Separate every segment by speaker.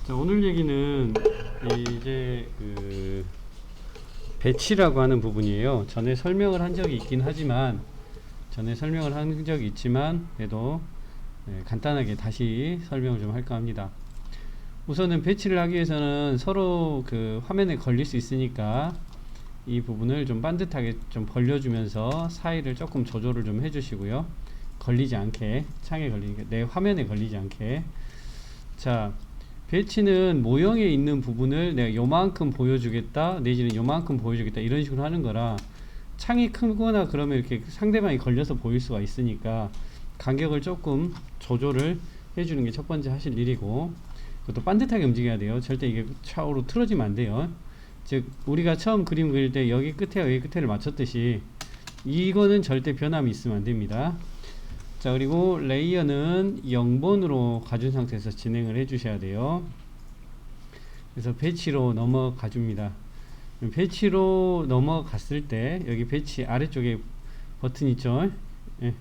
Speaker 1: 자, 오늘 얘기는 이제 배치라고 하는 부분이에요. 전에 설명을 한 적이 있긴 하지만 그래도 간단하게 다시 설명을 좀 할까 합니다. 우선은 배치를 하기 위해서는 서로 그 화면에 걸릴 수 있으니까 이 부분을 좀 반듯하게 좀 벌려주면서 사이를 조금 조절을 좀 해주시고요. 걸리지 않게, 창에 걸리게, 내 화면에 걸리지 않게. 자, 배치는 모형에 있는 부분을 내가 요만큼 보여주겠다 내지는 요만큼 보여주겠다 이런 식으로 하는 거라, 창이 크거나 그러면 이렇게 상대방이 걸려서 보일 수가 있으니까 간격을 조금 조절을 해주는 게 첫 번째 하실 일이고, 그것도 반듯하게 움직여야 돼요. 절대 이게 좌우로 틀어지면 안 돼요. 즉 우리가 처음 그림 그릴 때 여기 끝에와 여기 끝에를 맞췄듯이 이거는 절대 변함이 있으면 안 됩니다. 자, 그리고 레이어는 0번으로 가준 상태에서 진행을 해 주셔야 돼요. 그래서 배치로 넘어가 줍니다. 배치로 넘어갔을 때 여기 배치 아래쪽에 버튼 있죠. 예,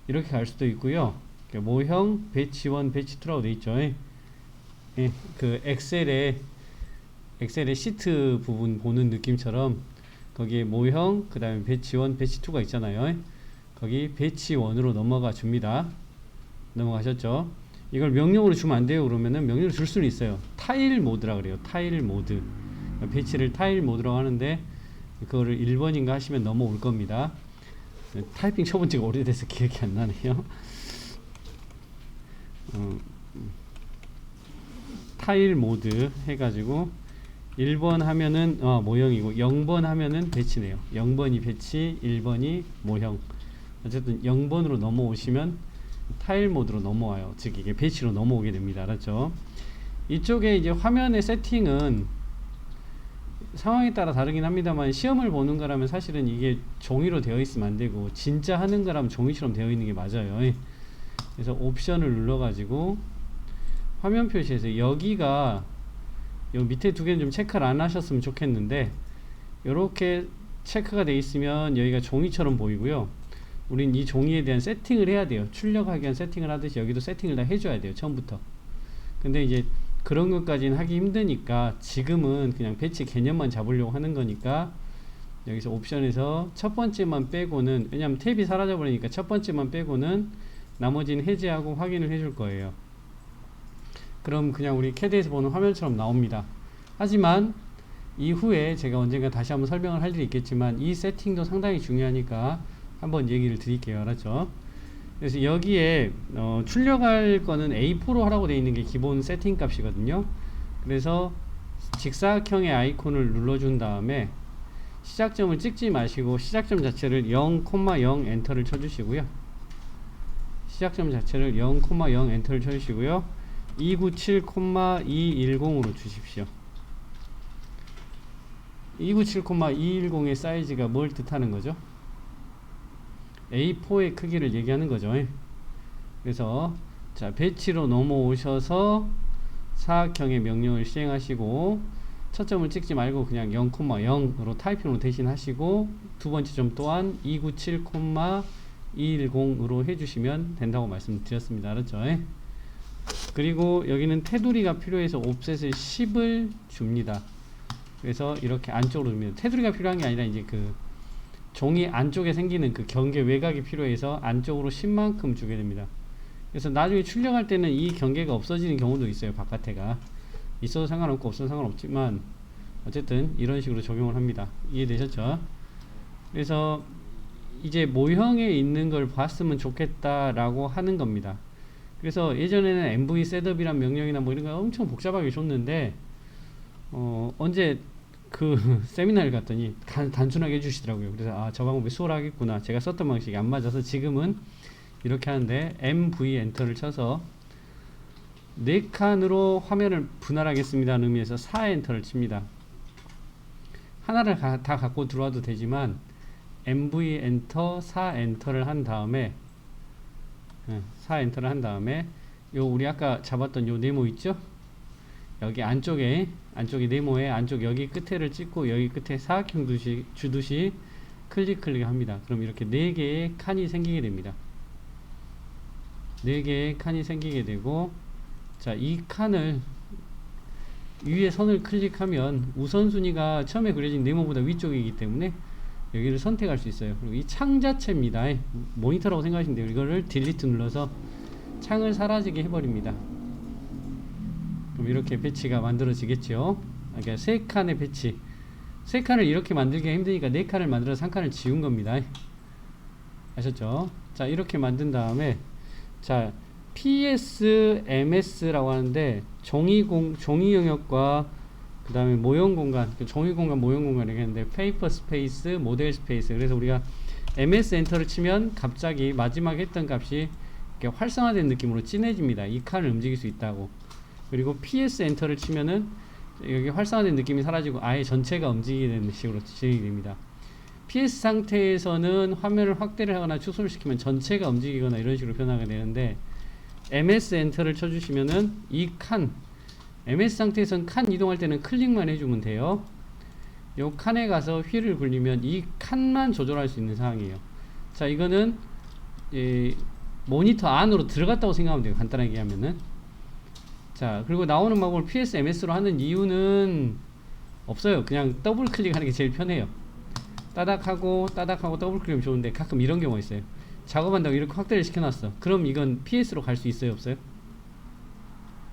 Speaker 1: 이렇게 갈 수도 있고요. 모형 배치 1 배치 2라고 되어 있죠. 예, 그 엑셀의 시트 부분 보는 느낌처럼 거기에 모형 그 다음에 배치 1 배치 2가 있잖아요. 거기 배치 1으로 넘어가 줍니다. 넘어가셨죠? 이걸 명령으로 주면 안 돼요. 그러면은 명령을 줄 수는 있어요. 타일 모드라 그래요. 타일 모드. 배치를 타일 모드라고 하는데 그거를 1번인가 하시면 넘어올 겁니다. 타이핑 쳐본 지가 오래돼서 기억이 안 나네요. 타일 모드 해가지고 1번 하면은 모형이고 0번 하면은 배치네요. 0번이 배치, 1번이 모형. 어쨌든 0번으로 넘어오시면 타일 모드로 넘어와요. 즉 이게 배치로 넘어오게 됩니다. 알았죠? 이쪽에 이제 화면의 세팅은 상황에 따라 다르긴 합니다만, 시험을 보는 거라면 사실은 이게 종이로 되어 있으면 안 되고 진짜 하는 거라면 종이처럼 되어 있는 게 맞아요. 그래서 옵션을 눌러 가지고 화면 표시에서 여기가 요 밑에 두 개는 좀 체크를 안 하셨으면 좋겠는데, 이렇게 체크가 돼 있으면 여기가 종이처럼 보이고요. 우린 이 종이에 대한 세팅을 해야 돼요. 출력하기 위한 세팅을 하듯이 여기도 세팅을 다 해줘야 돼요. 처음부터. 근데 이제 그런 것까지는 하기 힘드니까 지금은 그냥 배치 개념만 잡으려고 하는 거니까, 여기서 옵션에서 첫 번째만 빼고는, 왜냐면 탭이 사라져 버리니까 첫 번째만 빼고는 나머지는 해제하고 확인을 해줄 거예요. 그럼 그냥 우리 캐드에서 보는 화면처럼 나옵니다. 하지만 이후에 제가 언젠가 다시 한번 설명을 할 일이 있겠지만 이 세팅도 상당히 중요하니까 한번 얘기를 드릴게요. 알았죠? 그래서 여기에 출력할 거는 A4로 하라고 되어 있는 게 기본 세팅 값이거든요. 그래서 직사각형의 아이콘을 눌러준 다음에 시작점을 찍지 마시고 시작점 자체를 0,0 엔터를 쳐주시고요. 시작점 자체를 0,0 엔터를 쳐주시고요. 297,210으로 주십시오. 297,210의 사이즈가 뭘 뜻하는 거죠? A4의 크기를 얘기하는 거죠. 그래서 자, 배치로 넘어오셔서 사각형의 명령을 시행하시고 첫 점을 찍지 말고 그냥 0,0으로 타이핑으로 대신하시고 두 번째 점 또한 297,210으로 해주시면 된다고 말씀드렸습니다. 알았죠? 그리고 여기는 테두리가 필요해서 옵셋을 10을 줍니다. 그래서 이렇게 안쪽으로 줍니다. 테두리가 필요한 게 아니라 이제 그 종이 안쪽에 생기는 그 경계 외곽이 필요해서 안쪽으로 10만큼 주게 됩니다. 그래서 나중에 출력할 때는 이 경계가 없어지는 경우도 있어요. 바깥에가 있어도 상관없고 없어도 상관없지만 어쨌든 이런 식으로 적용을 합니다. 이해되셨죠? 그래서 이제 모형에 있는 걸 봤으면 좋겠다라고 하는 겁니다. 그래서 예전에는 MV 셋업이란 명령이나 뭐 이런 거 엄청 복잡하게 줬는데 언제 그 세미나를 갔더니 단순하게 해주시더라고요. 그래서 저 방법이 수월하겠구나. 제가 썼던 방식이 안 맞아서 지금은 이렇게 하는데, MV 엔터를 쳐서 4칸으로 화면을 분할하겠습니다 하는 의미에서 4 엔터를 칩니다. 하나를 다 갖고 들어와도 되지만 MV 엔터 4 엔터를 한 다음에 4 엔터를 한 다음에 요 우리 아까 잡았던 요 네모 있죠? 여기 안쪽에 네모에 안쪽 여기 끝에를 찍고 여기 끝에 사각형 주듯이 클릭합니다. 그럼 이렇게 4개의 칸이 생기게 됩니다. 4개의 칸이 생기게 되고, 자, 이 칸을 위에 선을 클릭하면 우선순위가 처음에 그려진 네모보다 위쪽이기 때문에 여기를 선택할 수 있어요. 그리고 이 창 자체입니다. 모니터라고 생각하시면 돼요. 이거를 딜리트 눌러서 창을 사라지게 해버립니다. 그럼 이렇게 배치가 만들어지겠죠. 그러니까 세 칸의 배치, 세 칸을 이렇게 만들기가 힘드니까 네 칸을 만들어서 한 칸을 지운 겁니다. 아셨죠? 자, 이렇게 만든 다음에, 자, PSMS라고 하는데 종이 영역과 그 다음에 모형 공간, 종이 공간, 모형 공간 이렇게 했는데 페이퍼 스페이스, 모델 스페이스. 그래서 우리가 MS 엔터를 치면 갑자기 마지막에 했던 값이 이렇게 활성화된 느낌으로 진해집니다. 이 칸을 움직일 수 있다고. 그리고 PS 엔터를 치면은 여기 활성화된 느낌이 사라지고 아예 전체가 움직이게 되는 식으로 진행이 됩니다. PS 상태에서는 화면을 확대를 하거나 축소를 시키면 전체가 움직이거나 이런 식으로 변화가 되는데, MS 엔터를 쳐주시면은 이 칸, MS 상태에서는 칸 이동할 때는 클릭만 해주면 돼요. 요 칸에 가서 휠을 굴리면 이 칸만 조절할 수 있는 상황이에요. 자, 이거는 모니터 안으로 들어갔다고 생각하면 돼요. 간단하게 얘기하면은. 자, 그리고 나오는 방법을 PSMS로 하는 이유는 없어요. 그냥 더블 클릭하는 게 제일 편해요. 따닥하고 더블 클릭하면 좋은데 가끔 이런 경우가 있어요. 작업한다고 이렇게 확대를 시켜놨어. 그럼 이건 PS로 갈 수 있어요, 없어요?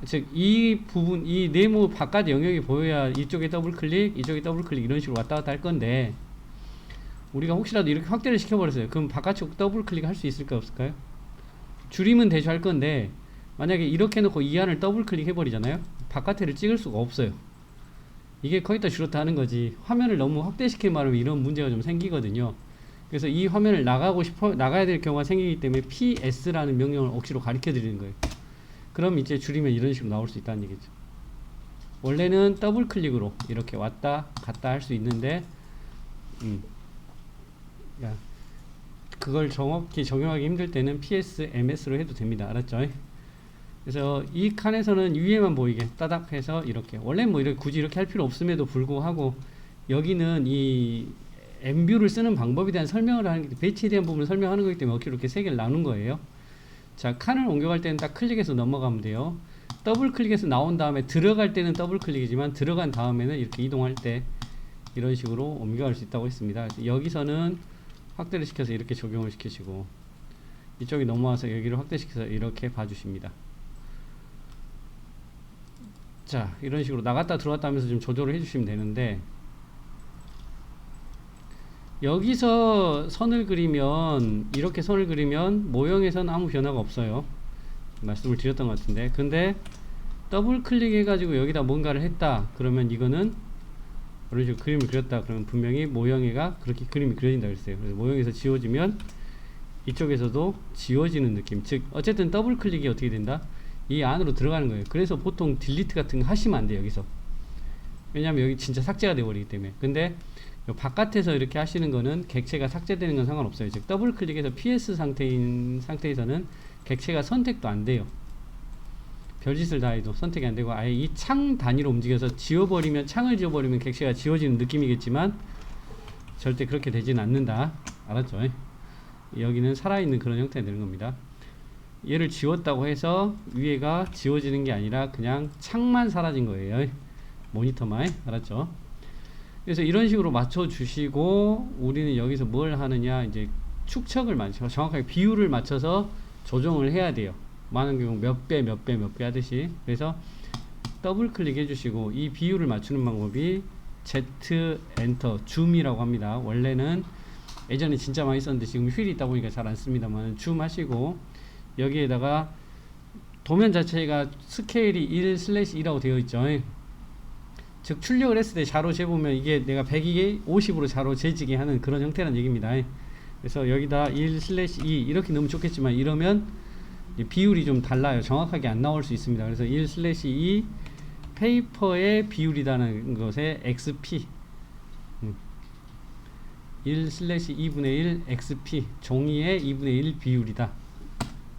Speaker 1: 즉, 이 부분, 이 네모 바깥 영역이 보여야 이쪽에 더블 클릭, 이쪽에 더블 클릭 이런 식으로 왔다 갔다 할 건데, 우리가 혹시라도 이렇게 확대를 시켜버렸어요. 그럼 바깥쪽 더블 클릭 할 수 있을까, 없을까요? 줄이면 대충 할 건데, 만약에 이렇게 놓고 이 안을 더블 클릭 해버리잖아요? 바깥에를 찍을 수가 없어요. 이게 거기다 줄었다 하는 거지, 화면을 너무 확대시키면 말하면 이런 문제가 좀 생기거든요. 그래서 이 화면을 나가야 될 경우가 생기기 때문에 PS라는 명령을 억지로 가르쳐 드리는 거예요. 그럼 이제 줄이면 이런 식으로 나올 수 있다는 얘기죠. 원래는 더블 클릭으로 이렇게 왔다 갔다 할 수 있는데, 그걸 정확히 적용하기 힘들 때는 PSMS로 해도 됩니다. 알았죠? 그래서 이 칸에서는 위에만 보이게 따닥 해서 이렇게, 원래 뭐 이렇게 굳이 이렇게 할 필요 없음에도 불구하고 여기는 이 엠뷰를 쓰는 방법에 대한 설명을 하는 게, 배치에 대한 부분을 설명하는 거기 때문에 억지로 이렇게 세 개를 나눈 거예요. 자, 칸을 옮겨갈 때는 딱 클릭해서 넘어가면 돼요. 더블 클릭해서 나온 다음에 들어갈 때는 더블 클릭이지만 들어간 다음에는 이렇게 이동할 때 이런 식으로 옮겨갈 수 있다고 했습니다. 여기서는 확대를 시켜서 이렇게 적용을 시키시고, 이쪽이 넘어와서 여기를 확대시켜서 이렇게 봐주십니다. 자, 이런 식으로 나갔다 들어왔다 하면서 좀 조절을 해주시면 되는데, 여기서 선을 그리면, 이렇게 선을 그리면 모형에선 아무 변화가 없어요. 말씀을 드렸던 것 같은데, 근데 더블 클릭해 가지고 여기다 뭔가를 했다 그러면, 이거는 이런 식으로 그림을 그렸다 그러면 분명히 모형에가 그렇게 그림이 그려진다 그랬어요. 그래서 모형에서 지워지면 이쪽에서도 지워지는 느낌, 즉 어쨌든 더블 클릭이 어떻게 된다, 이 안으로 들어가는 거예요. 그래서 보통 딜리트 같은 거 하시면 안 돼요, 여기서. 왜냐면 여기 진짜 삭제가 되어버리기 때문에. 근데 바깥에서 이렇게 하시는 거는 객체가 삭제되는 건 상관없어요. 즉 더블 클릭해서 PS 상태에서는 객체가 선택도 안 돼요. 별짓을 다 해도 선택이 안 되고, 아예 이 창 단위로 움직여서 지워버리면, 창을 지워버리면 객체가 지워지는 느낌이겠지만 절대 그렇게 되지는 않는다. 알았죠? 여기는 살아있는 그런 형태가 되는 겁니다. 얘를 지웠다고 해서 위에가 지워지는 게 아니라 그냥 창만 사라진 거예요. 모니터만. 알았죠? 그래서 이런 식으로 맞춰 주시고, 우리는 여기서 뭘 하느냐, 이제 축척을 맞춰 정확하게 비율을 맞춰서 조정을 해야 돼요. 많은 경우 몇 배 하듯이. 그래서 더블 클릭 해주시고, 이 비율을 맞추는 방법이 Z 엔터 줌이라고 합니다. 원래는 예전에 진짜 많이 썼는데 지금 휠이 있다 보니까 잘 안 씁니다만, 줌 하시고 여기에다가 도면 자체가 스케일이 1/2라고 되어 있죠. 즉 출력을 했을 때 자로 재보면 이게 내가 100이 50으로 자로 재지게 하는 그런 형태라는 얘기입니다. 그래서 여기다 1/2 이렇게 넣으면 좋겠지만, 이러면 비율이 좀 달라요. 정확하게 안 나올 수 있습니다. 그래서 1/2 페이퍼의 비율이라는 것에 XP, 1/2분의 1 XP, 종이의 2분의 1 비율이다.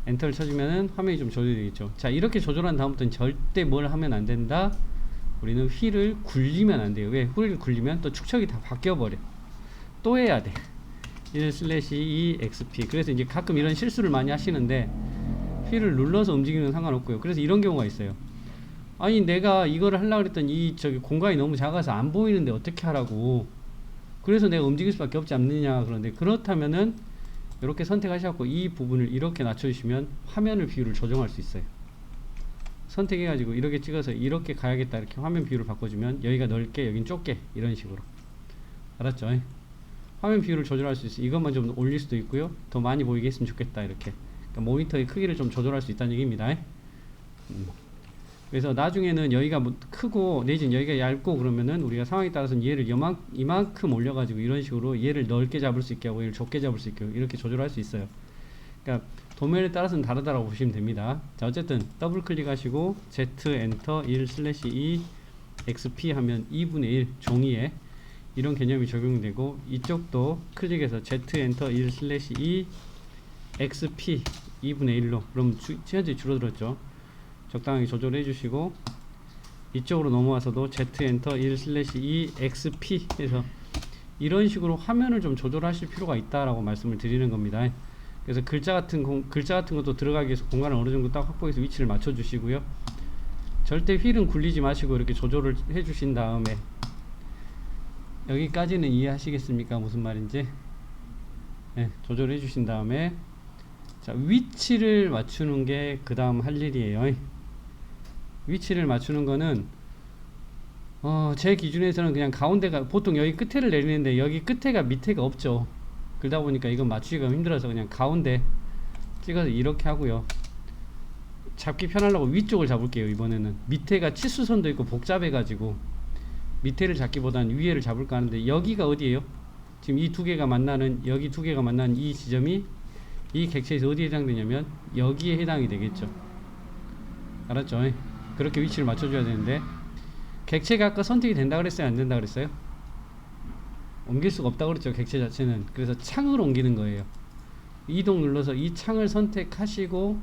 Speaker 1: 엔터를 쳐주면은 화면이 좀 조절이 되겠죠. 자, 이렇게 조절한 다음부터는 절대 뭘 하면 안 된다. 우리는 휠을 굴리면 안 돼요. 왜? 휠을 굴리면 또 축척이 다 바뀌어 버려. 또 해야 돼. 1/2 XP. 그래서 이제 가끔 이런 실수를 많이 하시는데, 휠을 눌러서 움직이는 상관없고요. 그래서 이런 경우가 있어요. 아니 내가 이거를 하려고 그랬더니 이 저기 공간이 너무 작아서 안 보이는데 어떻게 하라고. 그래서 내가 움직일 수밖에 없지 않느냐. 그런데 그렇다면은 이렇게 선택하셔갖고 이 부분을 이렇게 낮춰주시면 화면을 비율을 조정할 수 있어요. 선택해가지고 이렇게 찍어서 이렇게 가야겠다 이렇게 화면 비율을 바꿔주면 여기가 넓게 여긴 좁게 이런 식으로. 알았죠? 화면 비율을 조절할 수 있어요. 이것만 좀 올릴 수도 있고요. 더 많이 보이게 했으면 좋겠다 이렇게. 그러니까 모니터의 크기를 좀 조절할 수 있다는 얘기입니다. 그래서 나중에는 여기가 크고 내지는 여기가 얇고 그러면은 우리가 상황에 따라서는 얘를 이만큼 올려가지고 이런 식으로 얘를 넓게 잡을 수 있게 하고 얘를 좁게 잡을 수 있게 하고 이렇게 조절할 수 있어요. 그러니까 도면에 따라서는 다르다라고 보시면 됩니다. 자, 어쨌든 더블 클릭하시고 Z 엔터 1/2 XP 하면 2분의 1 종이에 이런 개념이 적용되고, 이쪽도 클릭해서 Z 엔터 1/2 XP 2분의 1로 그럼 시간이 줄어들었죠. 적당하게 조절해 주시고 이쪽으로 넘어와서도 Z 엔터 1/2 XP 해서 이런 식으로 화면을 좀 조절하실 필요가 있다라고 말씀을 드리는 겁니다. 그래서 글자 같은 것도 들어가기 위해서 공간을 어느 정도 딱 확보해서 위치를 맞춰 주시고요. 절대 휠은 굴리지 마시고 이렇게 조절을 해 주신 다음에, 여기까지는 이해하시겠습니까? 무슨 말인지. 네, 조절해 주신 다음에 자, 위치를 맞추는 게 그 다음 할 일이에요. 위치를 맞추는 거는 제 기준에서는 그냥 가운데가, 보통 여기 끝에를 내리는데 여기 끝에가 밑에가 없죠. 그러다 보니까 이건 맞추기가 힘들어서 그냥 가운데 찍어서 이렇게 하고요. 잡기 편하려고 위쪽을 잡을게요. 이번에는 밑에가 치수선도 있고 복잡해 가지고 밑에를 잡기보다는 위에를 잡을까 하는데, 여기가 어디예요? 지금 이 두 개가 만나는, 여기 두 개가 만나는 이 지점이 이 객체에서 어디에 해당되냐면 여기에 해당이 되겠죠. 알았죠? 그렇게 위치를 맞춰줘야 되는데, 객체가 아까 선택이 된다 그랬어요? 안 된다 그랬어요? 옮길 수가 없다고 그랬죠, 객체 자체는. 그래서 창을 옮기는 거예요. 이동 눌러서 이 창을 선택하시고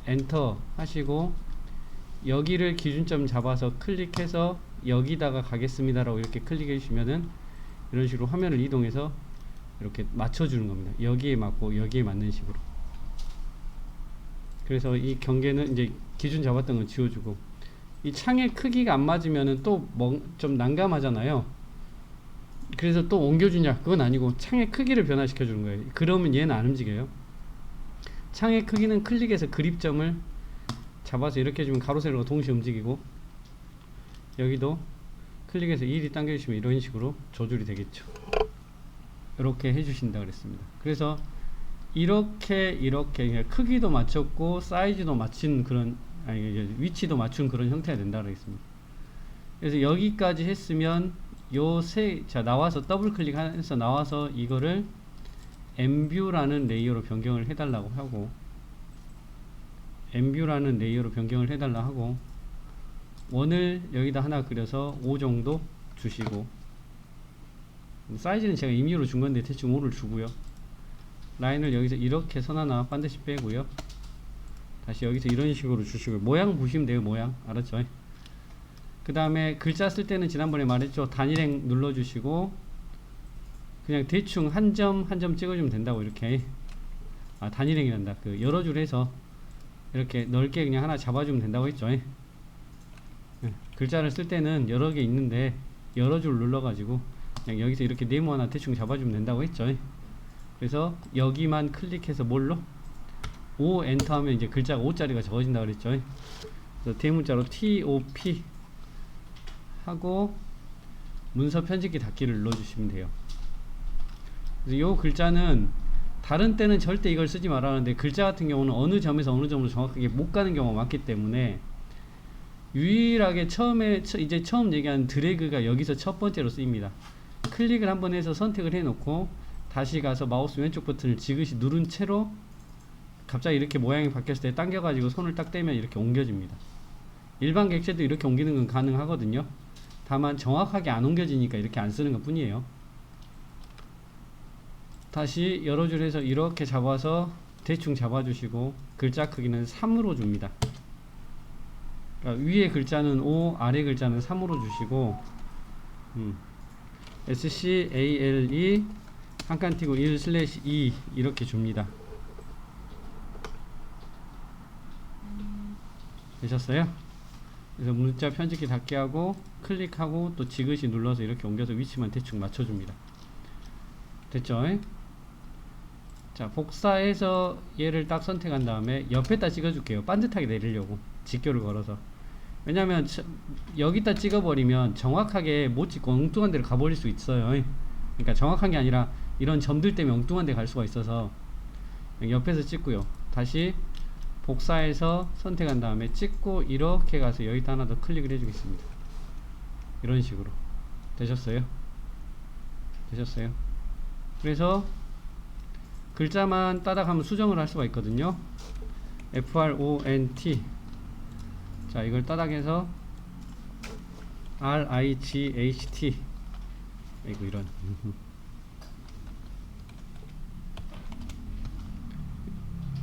Speaker 1: 엔터 하시고 여기를 기준점 잡아서 클릭해서 여기다가 가겠습니다 라고 이렇게 클릭해 주시면은 이런 식으로 화면을 이동해서 이렇게 맞춰주는 겁니다. 여기에 맞고 여기에 맞는 식으로. 그래서 이 경계는 이제 기준 잡았던 건 지워주고, 이 창의 크기가 안 맞으면은 또 좀 난감하잖아요. 그래서 또 옮겨주냐? 그건 아니고 창의 크기를 변화시켜 주는 거예요. 그러면 얘는 안 움직여요. 창의 크기는 클릭해서 그립점을 잡아서 이렇게 해주면 가로 세로가 동시에 움직이고, 여기도 클릭해서 1이 당겨주시면 이런 식으로 조절이 되겠죠. 이렇게 해주신다 그랬습니다. 그래서 이렇게 그냥 크기도 맞췄고 사이즈도 맞춘 그런, 위치도 맞춘 그런 형태가 된다 그랬습니다. 그래서 여기까지 했으면 자, 나와서 더블 클릭해서 나와서 이거를 엠뷰라는 레이어로 변경을 해달라고 하고, 엠뷰라는 레이어로 변경을 해달라 하고, 원을 여기다 하나 그려서 5 정도 주시고, 사이즈는 제가 임의로 준 건데 대충 5를 주고요. 라인을 여기서 이렇게 선 하나 반드시 빼고요. 다시 여기서 이런 식으로 주시고, 모양 보시면 돼요. 모양 알았죠? 그 다음에 글자 쓸 때는 지난번에 말했죠. 단일행 눌러주시고 그냥 대충 한 점 한 점 찍어주면 된다고. 이렇게 단일행이란다. 그 여러 줄 해서 이렇게 넓게 그냥 하나 잡아주면 된다고 했죠. 글자를 쓸 때는 여러 개 있는데 여러 줄 눌러가지고 그냥 여기서 이렇게 네모 하나 대충 잡아주면 된다고 했죠. 그래서 여기만 클릭해서 뭘로? 5 엔터 하면 이제 글자가 5자리가 적어진다 그랬죠. 그래서 대문자로 TOP 하고 문서 편집기 닫기를 눌러주시면 돼요. 그래서 요 글자는 다른 때는 절대 이걸 쓰지 말라는데, 글자 같은 경우는 어느 점에서 어느 점으로 정확하게 못 가는 경우가 많기 때문에 유일하게 이제 처음 얘기한 드래그가 여기서 첫 번째로 쓰입니다. 클릭을 한번 해서 선택을 해 놓고 다시 가서 마우스 왼쪽 버튼을 지그시 누른 채로 갑자기 이렇게 모양이 바뀌었을 때 당겨 가지고 손을 딱 떼면 이렇게 옮겨집니다. 일반 객체도 이렇게 옮기는 건 가능하거든요. 다만 정확하게 안 옮겨지니까 이렇게 안 쓰는 것 뿐이에요. 다시 여러 줄 해서 이렇게 잡아서 대충 잡아주시고 글자 크기는 3으로 줍니다. 그러니까 위에 글자는 5, 아래 글자는 3으로 주시고, SCALE 한 칸 띄고 1/2 이렇게 줍니다. 되셨어요? 그래서 문자 편집키 닫기 하고 클릭하고 또 지그시 눌러서 이렇게 옮겨서 위치만 대충 맞춰줍니다. 됐죠? 자, 복사해서 얘를 딱 선택한 다음에 옆에다 찍어줄게요. 반듯하게 내리려고 직교를 걸어서. 왜냐면 여기다 찍어버리면 정확하게 못 찍고 엉뚱한 데를 가버릴 수 있어요. 그러니까 정확한 게 아니라 이런 점들 때문에 엉뚱한 데 갈 수가 있어서 옆에서 찍고요. 다시 복사해서 선택한 다음에 찍고 이렇게 가서 여기다 하나 더 클릭을 해주겠습니다. 이런 식으로. 되셨어요? 되셨어요? 그래서 글자만 따닥하면 수정을 할 수가 있거든요. FRONT. 자, 이걸 따닥해서 RIGHT. 아이고, 이런.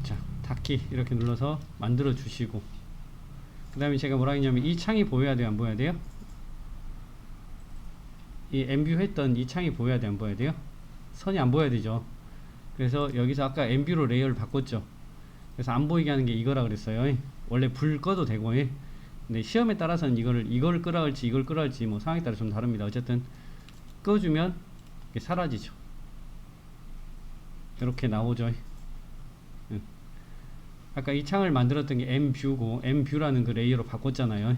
Speaker 1: 자, 닫기 이렇게 눌러서 만들어 주시고, 그 다음에 제가 뭐라 했냐면 이 창이 보여야 돼요, 안 보여야 돼요? 이 엠뷰 했던 이 창이 보여야 돼요, 안 보여야 돼요? 선이 안 보여야 되죠. 그래서 여기서 아까 엠뷰로 레이어를 바꿨죠. 그래서 안 보이게 하는 게 이거라 그랬어요. 원래 불 꺼도 되고, 근데 시험에 따라서는 이걸 끄라 할지 이걸 끄라 할지 뭐 상황에 따라 좀 다릅니다. 어쨌든 꺼주면 이게 사라지죠. 이렇게 나오죠. 아까 이 창을 만들었던 게 엠뷰고 엠뷰라는 그 레이어로 바꿨잖아요.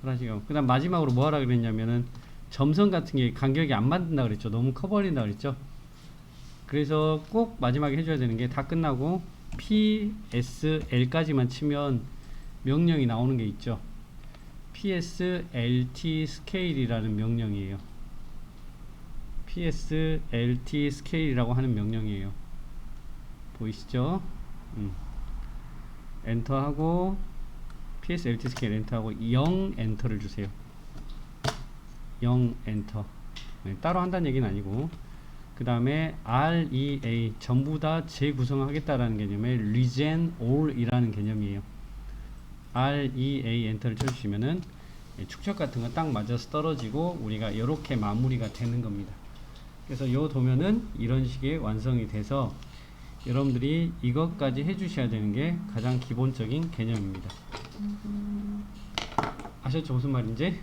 Speaker 1: 사라지고. 그 다음 마지막으로 뭐 하라 그랬냐면은 점선 같은 게 간격이 안 맞는다 그랬죠. 너무 커버린다 그랬죠. 그래서 꼭 마지막에 해줘야 되는 게 다 끝나고 PSL까지만 치면 명령이 나오는 게 있죠. PSLT 스케일이라는 명령이에요. PSLT 스케일이라고 하는 명령이에요. 보이시죠? 엔터하고 PSLT 스케일 엔터하고 0 엔터를 주세요. 0 엔터. 네, 따로 한다는 얘기는 아니고, 그 다음에 REA 전부 다 재구성하겠다라는 개념의 Regen All 이라는 개념이에요. REA 엔터를 쳐주시면은 축척 같은 거 딱 맞아서 떨어지고 우리가 이렇게 마무리가 되는 겁니다. 그래서 요 도면은 이런 식의 완성이 돼서 여러분들이 이것까지 해주셔야 되는 게 가장 기본적인 개념입니다. 아셨죠? 무슨 말인지?